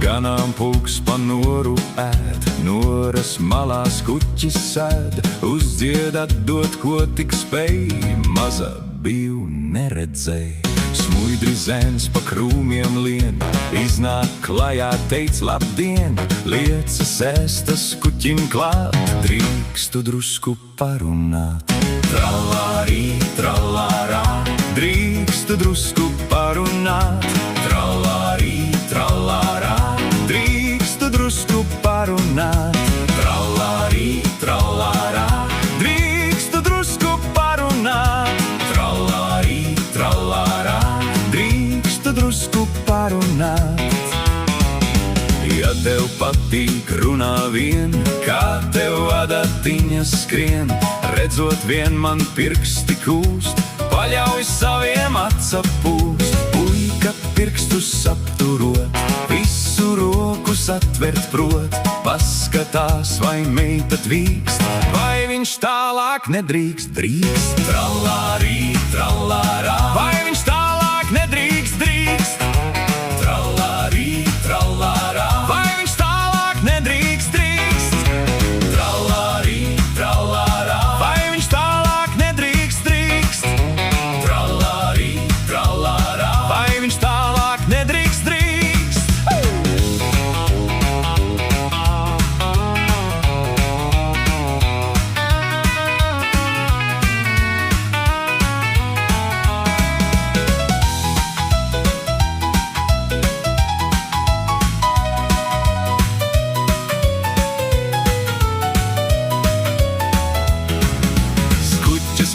Ganāmpulks pa noru ēd, noras malās kuķis sēd, uzdziedāt ko tik spēj, maza biju neredzēj. Smuidri zēns pa krūmiem lien, iznāk klajā teic labdien, liecas ēstas kuķim klāt, drīkstu drusku parunāt. Trallārī, trallārā, drīkstu drusku parunāt. Trallārī, trallārā, drīkstu drusku parunāt. Trallārī, trallārā, drīkstu drusku parunāt. Trallārī, trallārā, drīkstu drusku parunāt. Ja tev patīk runā vien, kā tev adatiņas skrien, redzot vien man pirksti kūst, paļauj saviem atsapūst. Puika pirkstus apturot, visu rokus atvert prot, paskatās vai meita tvīkst, vai viņš tālāk nedrīkst, drīkst. Trallārī, trallārā, vai viņš tālāk nedrīkst, drīkst. Trallārī, trallārā, vai viņš tālāk nedrīkst, drīkst. Trallārī, trallārā, vai viņš tālāk nedrīkst, drīkst. Trallārī, trallārā, vai viņš tālāk nedrīkst, drīkst.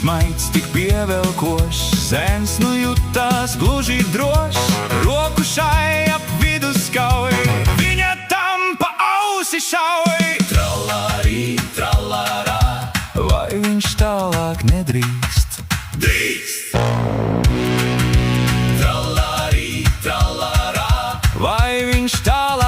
Maids tik pievelkošs, zēns nu jutās gluži drošs, roku šai ap vidu skauj, viņa tam pa ausi šauj. Trallārī, trallārā, vai viņš tālāk nedrīkst, drīkst. Trallārī, trallārā, vai viņš tālāk